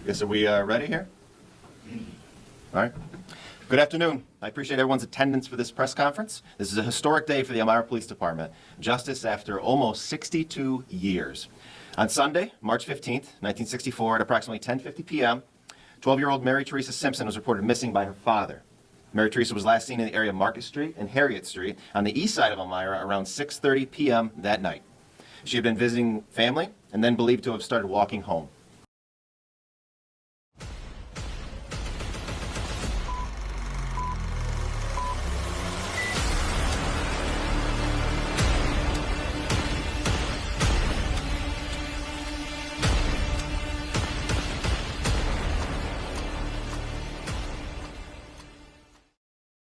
Guess are we ready here? All right. Good afternoon. I appreciate everyone's attendance for this press conference. This is a historic day for the Elmira Police Department. Justice after almost 62 years. On Sunday, March 15th, 1964, at approximately 10:50 p.m., 12-year-old Mary Theresa Simpson was reported missing by her father. Mary Theresa was last seen in the area of Market Street and Harriet Street on the east side of Elmira around 6:30 p.m. that night. She had been visiting family and then believed to have started walking home.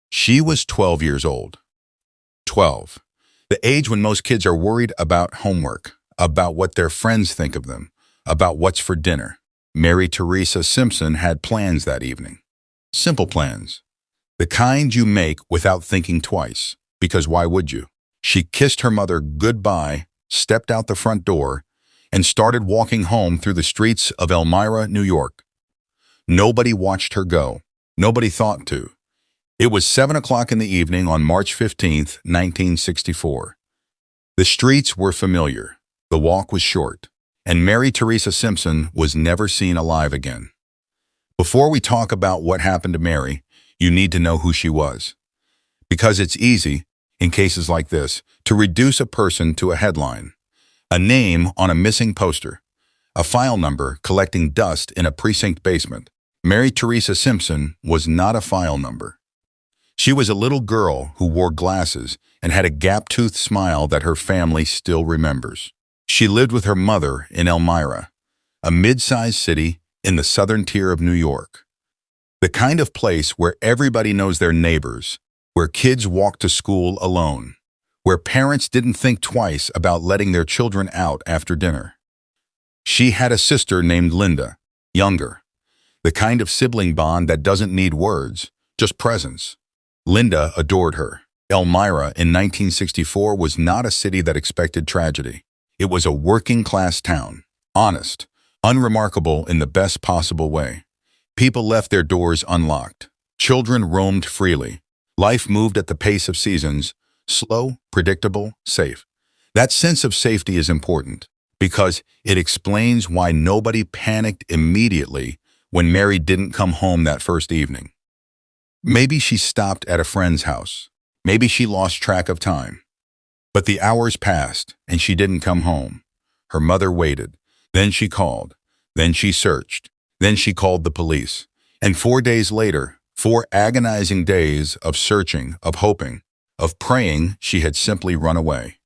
She was 12 years old. 12. The age when most kids are worried about homework, about what their friends think of them, about what's for dinner. Mary Theresa Simpson had plans that evening. Simple plans. The kind you make without thinking twice, because why would you? She kissed her mother goodbye, stepped out the front door, and started walking home through the streets of Elmira, New York. Nobody watched her go. Nobody thought to. It was 7 o'clock in the evening on March 15th, 1964. The streets were familiar, the walk was short, and Mary Theresa Simpson was never seen alive again. Before we talk about what happened to Mary, you need to know who she was. Because it's easy, in cases like this, to reduce a person to a headline, a name on a missing poster, a file number collecting dust in a precinct basement. Mary Theresa Simpson was not a file number. She was a little girl who wore glasses and had a gap-toothed smile that her family still remembers. She lived with her mother in Elmira, a mid-sized city in the southern tier of New York. The kind of place where everybody knows their neighbors, where kids walk to school alone, where parents didn't think twice about letting their children out after dinner. She had a sister named Linda, younger, the kind of sibling bond that doesn't need words, just presence. Linda adored her. Elmira in 1964 was not a city that expected tragedy. It was a working-class town, honest, unremarkable in the best possible way. People left their doors unlocked. Children roamed freely. Life moved at the pace of seasons, slow, predictable, safe. That sense of safety is important because it explains why nobody panicked immediately when Mary didn't come home that first evening. Maybe she stopped at a friend's house. Maybe she lost track of time. But the hours passed, and she didn't come home. Her mother waited. Then she called. Then she searched. Then she called the police. And 4 days later, 4 agonizing days of searching, of hoping, of praying, she had simply run away.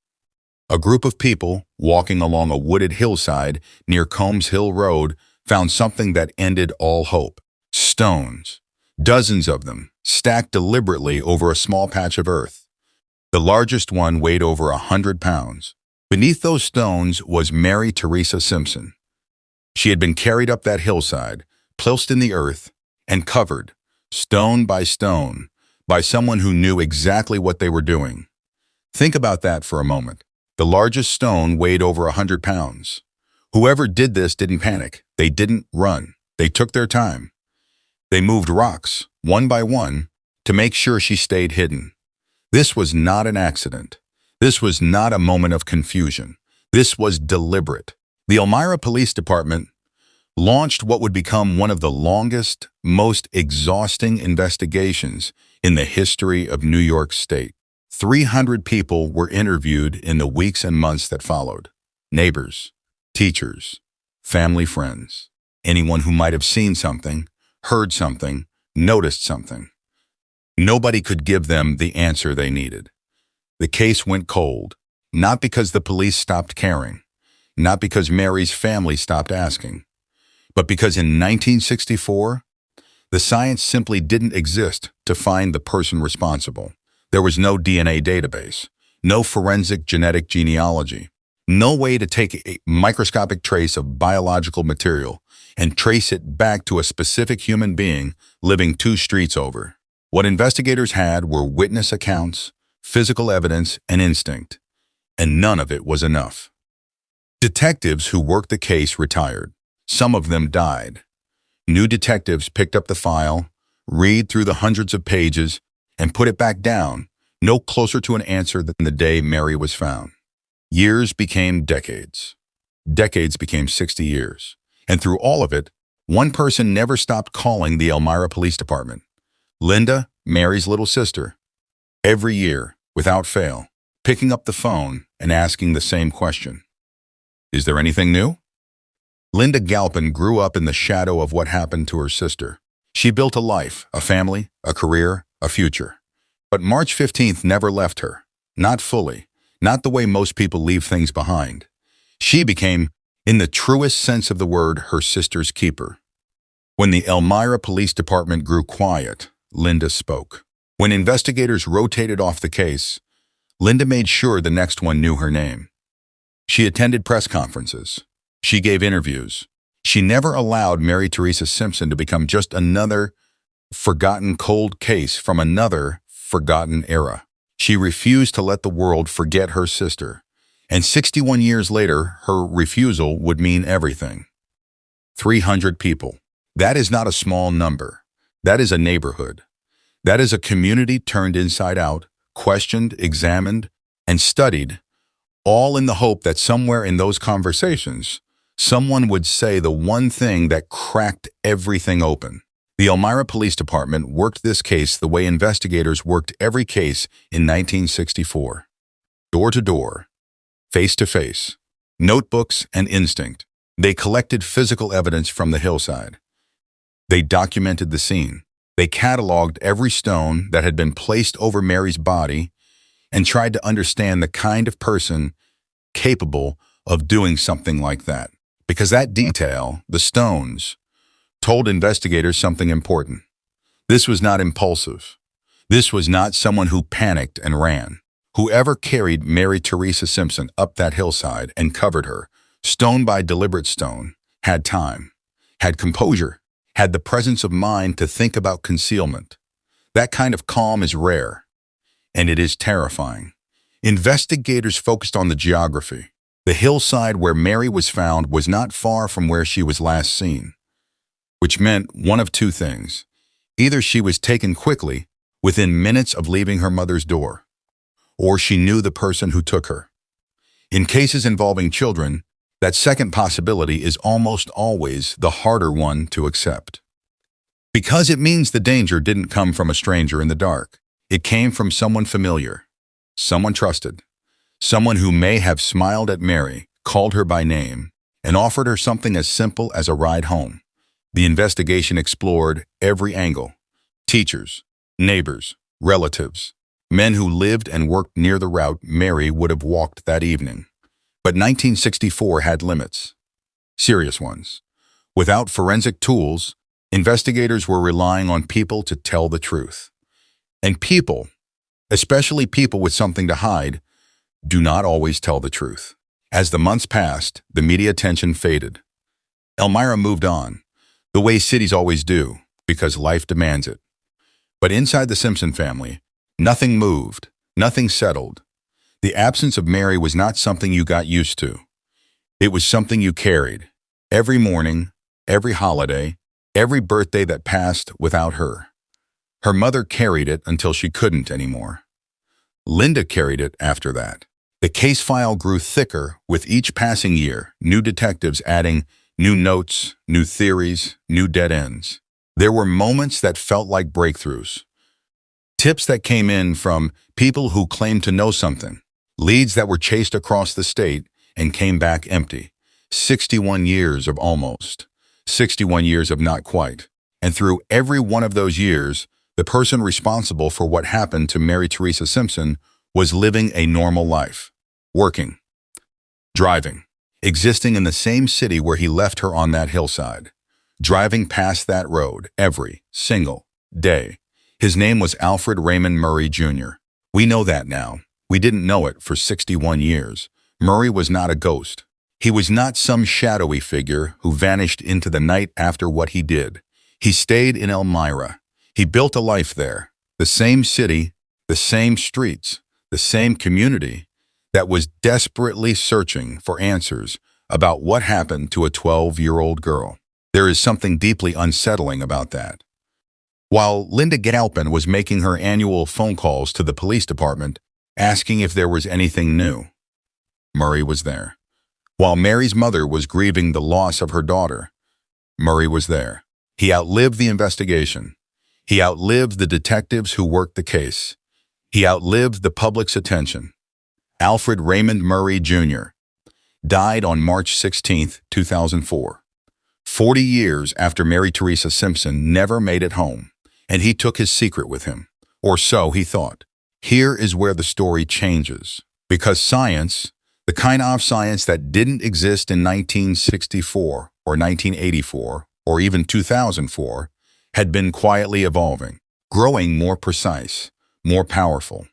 A group of people, walking along a wooded hillside near Combs Hill Road, found something that ended all hope. Stones. Dozens of them, stacked deliberately over a small patch of earth. The largest one weighed over 100 pounds. Beneath those stones was Mary Theresa Simpson. She had been carried up that hillside, placed in the earth, and covered, stone, by someone who knew exactly what they were doing. Think about that for a moment. The largest stone weighed over 100 pounds. Whoever did this didn't panic. They didn't run. They took their time. They moved rocks, one by one, to make sure she stayed hidden. This was not an accident. This was not a moment of confusion. This was deliberate. The Elmira Police Department launched what would become one of the longest, most exhausting investigations in the history of New York State. 300 people were interviewed in the weeks and months that followed. Neighbors, teachers, family friends, anyone who might have seen something, heard something, noticed something. Nobody could give them the answer they needed. The case went cold, not because the police stopped caring, not because Mary's family stopped asking, but because in 1964, the science simply didn't exist to find the person responsible. There was no DNA database, no forensic genetic genealogy, no way to take a microscopic trace of biological material and trace it back to a specific human being living 2 streets over. What investigators had were witness accounts, physical evidence, and instinct, and none of it was enough. Detectives who worked the case retired. Some of them died. New detectives picked up the file, read through the hundreds of pages, and put it back down, no closer to an answer than the day Mary was found. Years became decades. Decades became 60 years. And through all of it, one person never stopped calling the Elmira Police Department. Linda, Mary's little sister. Every year, without fail, picking up the phone and asking the same question. Is there anything new? Linda Galpin grew up in the shadow of what happened to her sister. She built a life, a family, a career, a future. But March 15th never left her. Not fully. Not the way most people leave things behind. She became, in the truest sense of the word, her sister's keeper. When the Elmira Police Department grew quiet, Linda spoke. When investigators rotated off the case, Linda made sure the next one knew her name. She attended press conferences. She gave interviews. She never allowed Mary Theresa Simpson to become just another forgotten cold case from another forgotten era. She refused to let the world forget her sister. And 61 years later, her refusal would mean everything. 300 people. That is not a small number. That is a neighborhood. That is a community turned inside out, questioned, examined, and studied, all in the hope that somewhere in those conversations, someone would say the one thing that cracked everything open. The Elmira Police Department worked this case the way investigators worked every case in 1964. Door to door, face to face, notebooks and instinct. They collected physical evidence from the hillside. They documented the scene. They cataloged every stone that had been placed over Mary's body and tried to understand the kind of person capable of doing something like that. Because that detail, the stones, told investigators something important. This was not impulsive. This was not someone who panicked and ran. Whoever carried Mary Theresa Simpson up that hillside and covered her, stone by deliberate stone, had time, had composure, had the presence of mind to think about concealment. That kind of calm is rare, and it is terrifying. Investigators focused on the geography. The hillside where Mary was found was not far from where she was last seen, which meant one of two things. Either she was taken quickly, within minutes of leaving her mother's door, or she knew the person who took her. In cases involving children, that second possibility is almost always the harder one to accept. Because it means the danger didn't come from a stranger in the dark. It came from someone familiar, someone trusted, someone who may have smiled at Mary, called her by name, and offered her something as simple as a ride home. The investigation explored every angle. Teachers, neighbors, relatives, men who lived and worked near the route Mary would have walked that evening. But 1964 had limits. Serious ones. Without forensic tools, investigators were relying on people to tell the truth. And people, especially people with something to hide, do not always tell the truth. As the months passed, the media attention faded. Elmira moved on, the way cities always do, because life demands it. But inside the Simpson family, nothing moved, nothing settled. The absence of Mary was not something you got used to. It was something you carried. Every morning, every holiday, every birthday that passed without her. Her mother carried it until she couldn't anymore. Linda carried it after that. The case file grew thicker with each passing year, new detectives adding new notes, new theories, new dead ends. There were moments that felt like breakthroughs. Tips that came in from people who claimed to know something. Leads that were chased across the state and came back empty. 61 years of almost. 61 years of not quite. And through every one of those years, the person responsible for what happened to Mary Theresa Simpson was living a normal life. Working. Driving. Existing in the same city where he left her on that hillside. Driving past that road every single day. His name was Alfred Raymond Murray, Jr. We know that now. We didn't know it for 61 years. Murray was not a ghost. He was not some shadowy figure who vanished into the night after what he did. He stayed in Elmira. He built a life there. The same city, the same streets, the same community that was desperately searching for answers about what happened to a 12-year-old girl. There is something deeply unsettling about that. While Linda Galpin was making her annual phone calls to the police department, asking if there was anything new, Murray was there. While Mary's mother was grieving the loss of her daughter, Murray was there. He outlived the investigation. He outlived the detectives who worked the case. He outlived the public's attention. Alfred Raymond Murray, Jr. died on March 16, 2004. 40 years after Mary Theresa Simpson never made it home, and he took his secret with him, or so he thought. Here is where the story changes, because science, the kind of science that didn't exist in 1964 or 1984 or even 2004, had been quietly evolving, growing more precise, more powerful,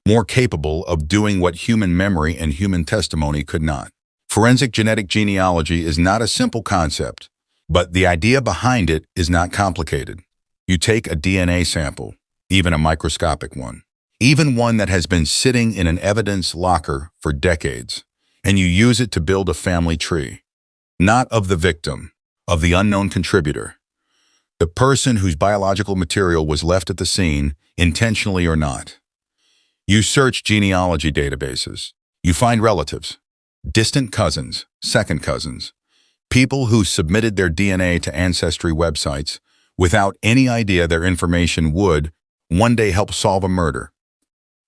more capable of doing what human memory and human testimony could not. Forensic genetic genealogy is not a simple concept, but the idea behind it is not complicated. You take a DNA sample, even a microscopic one, even one that has been sitting in an evidence locker for decades, and you use it to build a family tree, not of the victim, of the unknown contributor, the person whose biological material was left at the scene, intentionally or not. You search genealogy databases. You find relatives, distant cousins, second cousins, people who submitted their DNA to ancestry websites without any idea their information would one day help solve a murder.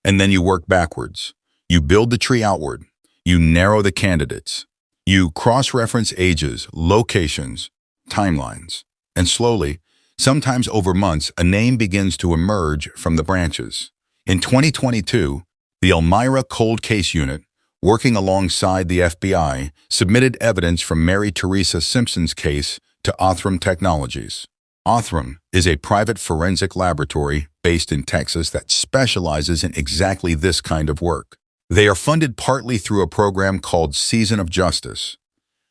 And then you work backwards. You build the tree outward. You narrow the candidates. You cross-reference ages, locations, timelines. And slowly, sometimes over months, a name begins to emerge from the branches. In 2022, the Elmira Cold Case Unit, working alongside the FBI, submitted evidence from Mary Theresa Simpson's case to Othram Technologies. Othram is a private forensic laboratory based in Texas that specializes in exactly this kind of work. They are funded partly through a program called Season of Justice,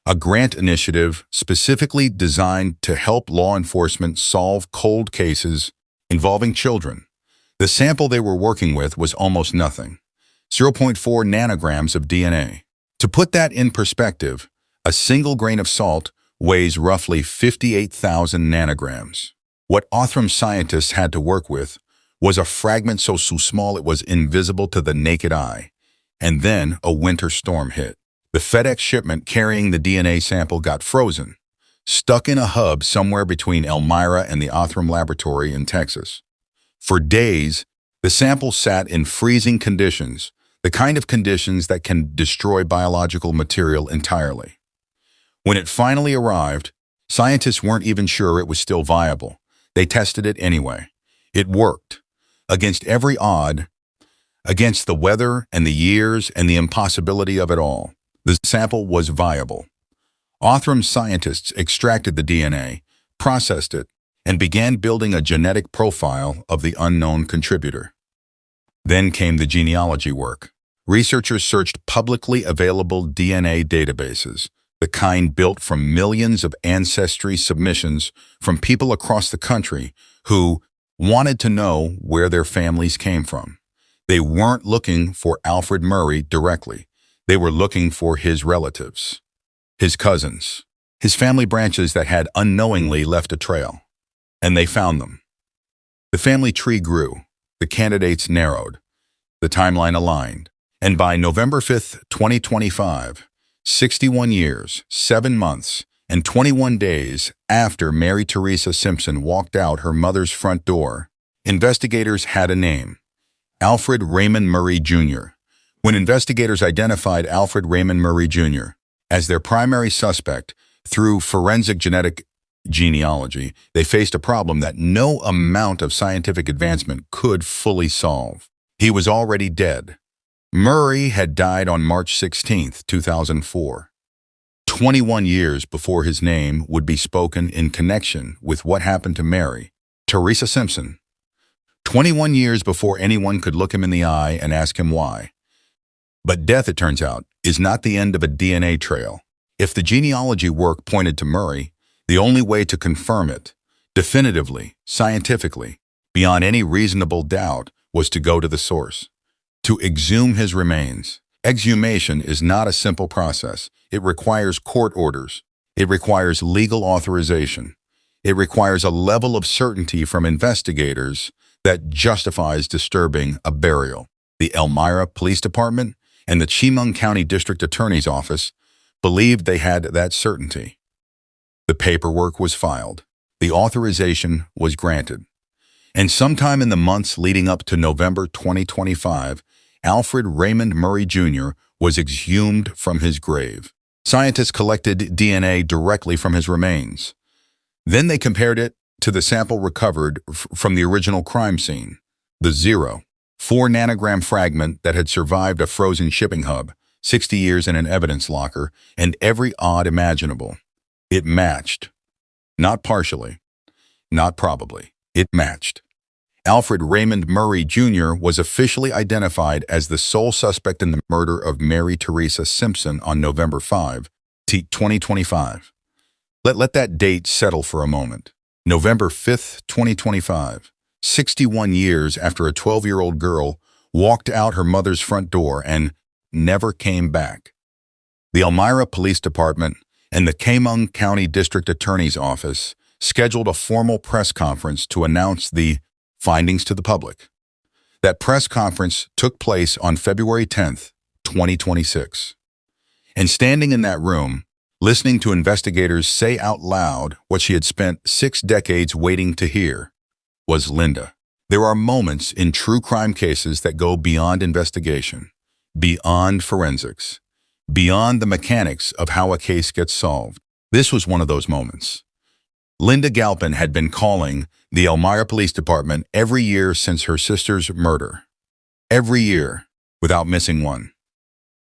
a grant initiative specifically designed to help law enforcement solve cold cases involving children. The sample they were working with was almost nothing, 0.4 nanograms of DNA. To put that in perspective, a single grain of salt weighs roughly 58,000 nanograms. What Othram scientists had to work with was a fragment so small it was invisible to the naked eye. And then a winter storm hit. The FedEx shipment carrying the DNA sample got frozen, stuck in a hub somewhere between Elmira and the Othram laboratory in Texas. For days, the sample sat in freezing conditions, the kind of conditions that can destroy biological material entirely. When it finally arrived, scientists weren't even sure it was still viable. They tested it anyway. It worked. Against every odd, against the weather and the years and the impossibility of it all, the sample was viable. Othram scientists extracted the DNA, processed it, and began building a genetic profile of the unknown contributor. Then came the genealogy work. Researchers searched publicly available DNA databases, the kind built from millions of ancestry submissions from people across the country who wanted to know where their families came from. They weren't looking for Alfred Murray directly. They were looking for his relatives, his cousins, his family branches that had unknowingly left a trail. And they found them. The family tree grew, the candidates narrowed, the timeline aligned, and by November 5, 2025, 61 years, 7 months, and 21 days after Mary Theresa Simpson walked out her mother's front door, investigators had a name: Alfred Raymond Murray, Jr. When investigators identified Alfred Raymond Murray, Jr. as their primary suspect through forensic genetic genealogy, they faced a problem that no amount of scientific advancement could fully solve. He was already dead. Murray had died on March 16, 2004, 21 years before his name would be spoken in connection with what happened to Mary Theresa Simpson. 21 years before anyone could look him in the eye and ask him why. But death, it turns out, is not the end of a DNA trail. If the genealogy work pointed to Murray, the only way to confirm it, definitively, scientifically, beyond any reasonable doubt, was to go to the source, to exhume his remains. Exhumation is not a simple process. It requires court orders. It requires legal authorization. It requires a level of certainty from investigators that justifies disturbing a burial. The Elmira Police Department and the Chemung County District Attorney's Office believed they had that certainty. The paperwork was filed. The authorization was granted. And sometime in the months leading up to November 2025, Alfred Raymond Murray Jr. was exhumed from his grave. Scientists collected DNA directly from his remains. Then they compared it to the sample recovered from the original crime scene, the 4 nanogram fragment that had survived a frozen shipping hub, 60 years in an evidence locker, and every odd imaginable. It matched. Not partially. Not probably. It matched. Alfred Raymond Murray Jr. was officially identified as the sole suspect in the murder of Mary Theresa Simpson on November 5, 2025. Let that date settle for a moment. November 5, 2025, 61 years after a 12-year-old girl walked out her mother's front door and never came back. The Elmira Police Department and the Chemung County District Attorney's Office scheduled a formal press conference to announce the findings to the public. That press conference took place on February 10, 2026. And standing in that room, listening to investigators say out loud what she had spent 6 decades waiting to hear, was Linda. There are moments in true crime cases that go beyond investigation, beyond forensics, beyond the mechanics of how a case gets solved. This was one of those moments. Linda Galpin had been calling the Elmira Police Department every year since her sister's murder. Every year, without missing one.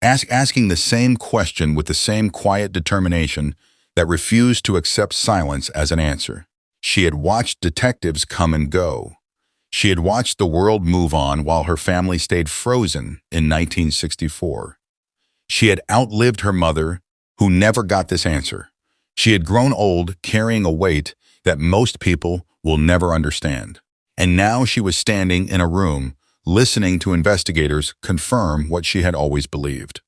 Asking the same question with the same quiet determination that refused to accept silence as an answer. She had watched detectives come and go. She had watched the world move on while her family stayed frozen in 1964. She had outlived her mother, who never got this answer. She had grown old, carrying a weight that most people will never understand. And now she was standing in a room, listening to investigators confirm what she had always believed.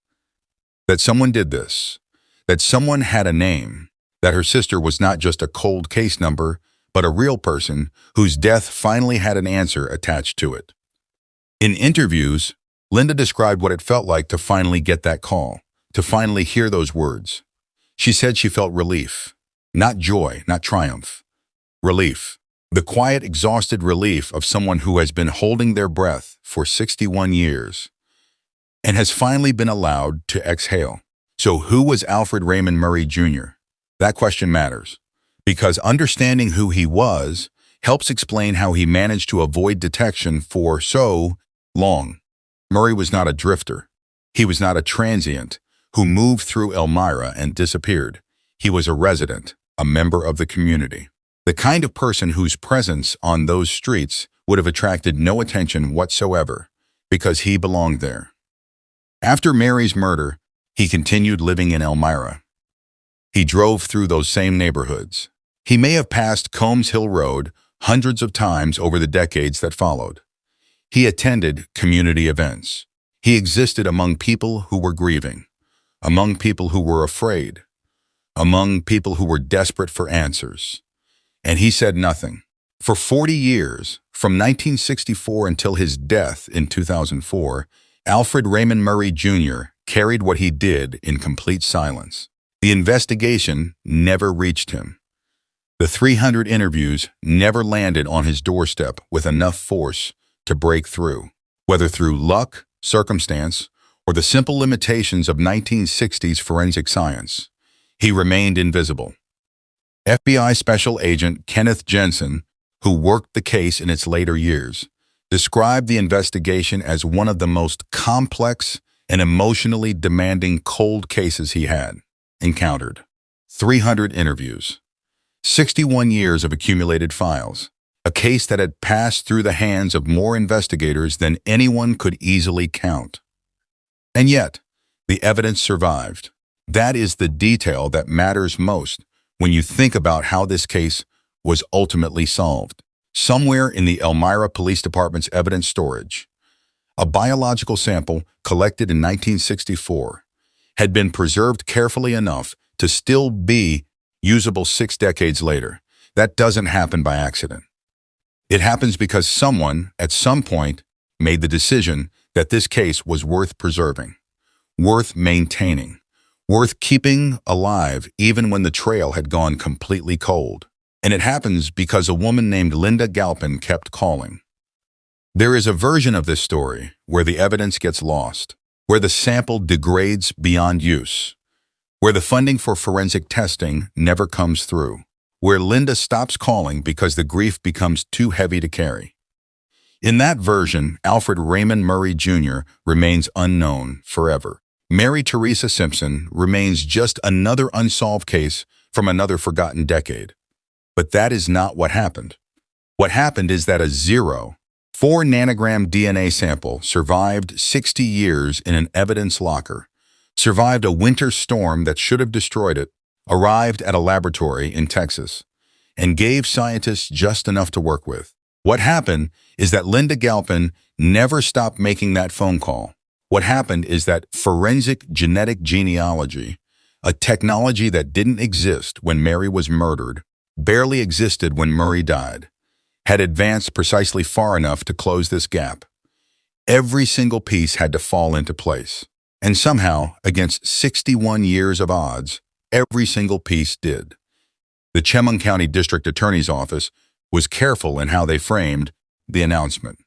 That someone did this, that someone had a name, that her sister was not just a cold case number, but a real person whose death finally had an answer attached to it. In interviews, Linda described what it felt like to finally get that call, to finally hear those words. She said she felt relief, not joy, not triumph. Relief. The quiet, exhausted relief of someone who has been holding their breath for 61 years and has finally been allowed to exhale. So who was Alfred Raymond Murray Jr.? That question matters, because understanding who he was helps explain how he managed to avoid detection for so long. Murray was not a drifter. He was not a transient who moved through Elmira and disappeared. He was a resident, a member of the community. The kind of person whose presence on those streets would have attracted no attention whatsoever, because he belonged there. After Mary's murder, he continued living in Elmira. He drove through those same neighborhoods. He may have passed Combs Hill Road hundreds of times over the decades that followed. He attended community events. He existed among people who were grieving, among people who were afraid, among people who were desperate for answers. And he said nothing. For 40 years, from 1964 until his death in 2004, Alfred Raymond Murray Jr. carried what he did in complete silence. The investigation never reached him. The 300 interviews never landed on his doorstep with enough force to break through, whether through luck, circumstance, or the simple limitations of 1960s forensic science. He remained invisible. FBI Special Agent Kenneth Jensen, who worked the case in its later years, described the investigation as one of the most complex and emotionally demanding cold cases he had encountered. 300 interviews, 61 years of accumulated files, a case that had passed through the hands of more investigators than anyone could easily count. And yet, the evidence survived. That is the detail that matters most when you think about how this case was ultimately solved. Somewhere in the Elmira Police Department's evidence storage, a biological sample collected in 1964 had been preserved carefully enough to still be usable 6 decades later. That doesn't happen by accident. It happens because someone, at some point, made the decision that this case was worth preserving, worth maintaining, worth keeping alive even when the trail had gone completely cold. And it happens because a woman named Linda Galpin kept calling. There is a version of this story where the evidence gets lost, where the sample degrades beyond use, where the funding for forensic testing never comes through, where Linda stops calling because the grief becomes too heavy to carry. In that version, Alfred Raymond Murray Jr. remains unknown forever. Mary Theresa Simpson remains just another unsolved case from another forgotten decade. But that is not what happened. What happened is that a 4 nanogram DNA sample survived 60 years in an evidence locker, survived a winter storm that should have destroyed it, arrived at a laboratory in Texas, and gave scientists just enough to work with. What happened is that Linda Galpin never stopped making that phone call. What happened is that forensic genetic genealogy, a technology that didn't exist when Mary was murdered, barely existed when Murray died, had advanced precisely far enough to close this gap. Every single piece had to fall into place. And somehow, against 61 years of odds, every single piece did. The Chemung County District Attorney's Office was careful in how they framed the announcement.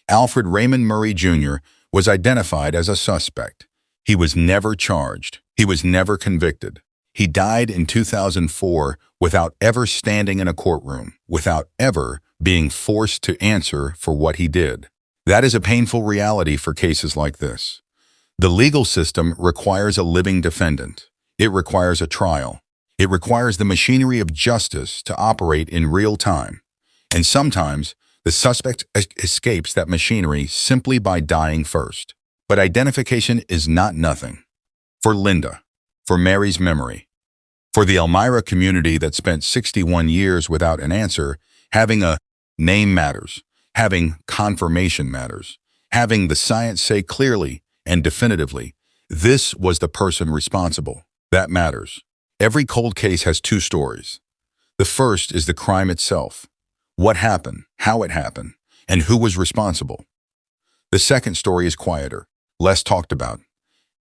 Alfred Raymond Murray Jr. was identified as a suspect. He was never charged. He was never convicted. He died in 2004 without ever standing in a courtroom, without ever being forced to answer for what he did. That is a painful reality for cases like this. The legal system requires a living defendant. It requires a trial. It requires the machinery of justice to operate in real time. And sometimes, the suspect escapes that machinery simply by dying first. But identification is not nothing. For Linda, for Mary's memory, for the Elmira community that spent 61 years without an answer, having a name matters, having confirmation matters, having the science say clearly and definitively, this was the person responsible. That matters. Every cold case has 2 stories. The first is the crime itself. What happened, how it happened, and who was responsible. The second story is quieter, less talked about,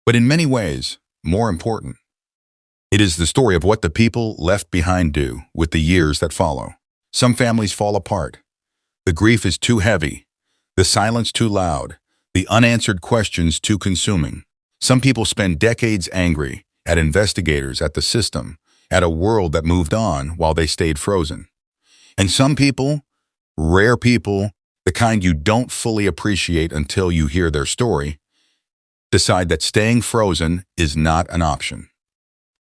but in many ways, more important. It is the story of what the people left behind do with the years that follow. Some families fall apart. The grief is too heavy, the silence too loud, the unanswered questions too consuming. Some people spend decades angry at investigators, at the system, at a world that moved on while they stayed frozen. And some people, rare people, the kind you don't fully appreciate until you hear their story, decide that staying frozen is not an option.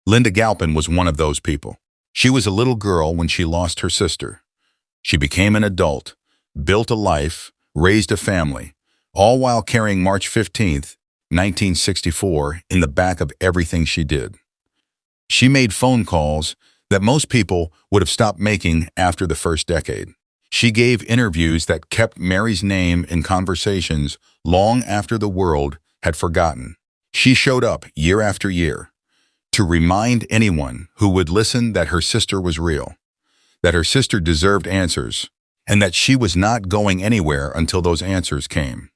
Linda Galpin was one of those people. She was a little girl when she lost her sister. She became an adult, built a life, raised a family, all while carrying March 15th, 1964 in the back of everything she did. She made phone calls that most people would have stopped making after the first decade. She gave interviews that kept Mary's name in conversations long after the world had forgotten. She showed up year after year to remind anyone who would listen that her sister was real, that her sister deserved answers, and that she was not going anywhere until those answers came.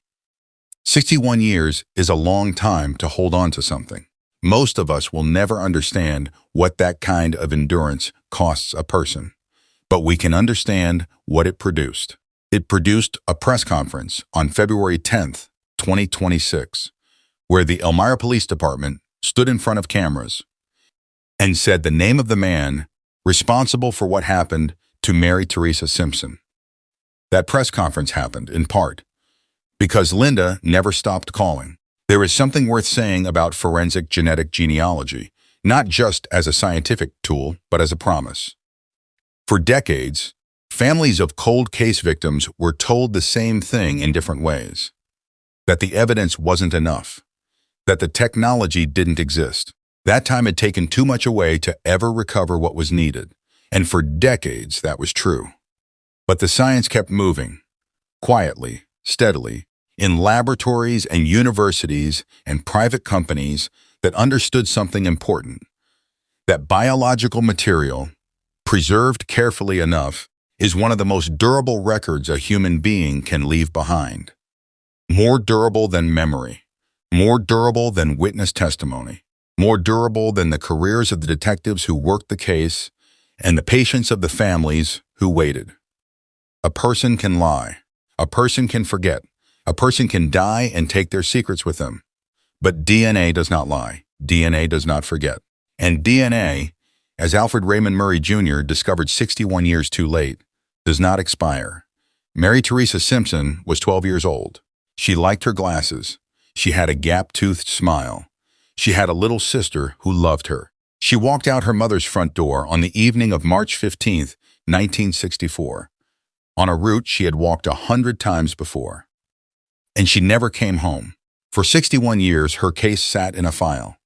61 years is a long time to hold on to something. Most of us will never understand what that kind of endurance costs a person, but we can understand what it produced. It produced a press conference on February 10th, 2026, where the Elmira Police Department stood in front of cameras and said the name of the man responsible for what happened to Mary Theresa Simpson. That press conference happened, in part, because Linda never stopped calling. There is something worth saying about forensic genetic genealogy, not just as a scientific tool, but as a promise. For decades, families of cold case victims were told the same thing in different ways: that the evidence wasn't enough, that the technology didn't exist. That time had taken too much away to ever recover what was needed, and for decades that was true. But the science kept moving, quietly, steadily, in laboratories and universities and private companies that understood something important, that biological material, preserved carefully enough, is one of the most durable records a human being can leave behind. More durable than memory, more durable than witness testimony, more durable than the careers of the detectives who worked the case and the patience of the families who waited. A person can lie, a person can forget, a person can die and take their secrets with them. But DNA does not lie, DNA does not forget. And DNA, as Alfred Raymond Murray Jr. discovered 61 years too late, does not expire. Mary Theresa Simpson was 12 years old. She liked her glasses. She had a gap-toothed smile. She had a little sister who loved her. She walked out her mother's front door on the evening of March 15, 1964, on a route she had walked 100 times before. And she never came home. For 61 years, her case sat in a file.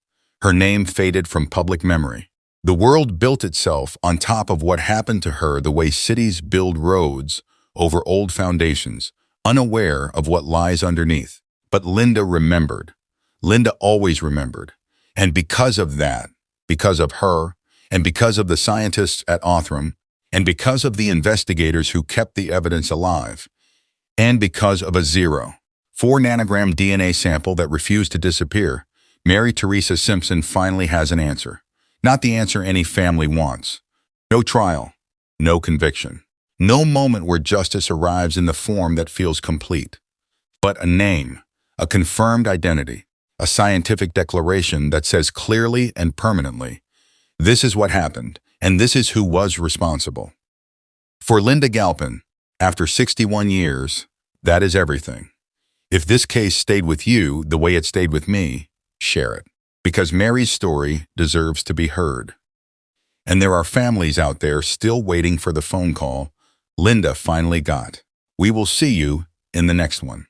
Her name faded from public memory. The world built itself on top of what happened to her the way cities build roads over old foundations, unaware of what lies underneath. But Linda remembered. Linda always remembered. And because of that, because of her, and because of the scientists at Othram, and because of the investigators who kept the evidence alive, and because of a 4 nanogram DNA sample that refused to disappear, Mary Theresa Simpson finally has an answer. Not the answer any family wants. No trial, no conviction. No moment where justice arrives in the form that feels complete. But a name, a confirmed identity, a scientific declaration that says clearly and permanently, this is what happened, and this is who was responsible. For Linda Galpin, after 61 years, that is everything. If this case stayed with you the way it stayed with me, share it. Because Mary's story deserves to be heard. And there are families out there still waiting for the phone call Linda finally got. We will see you in the next one.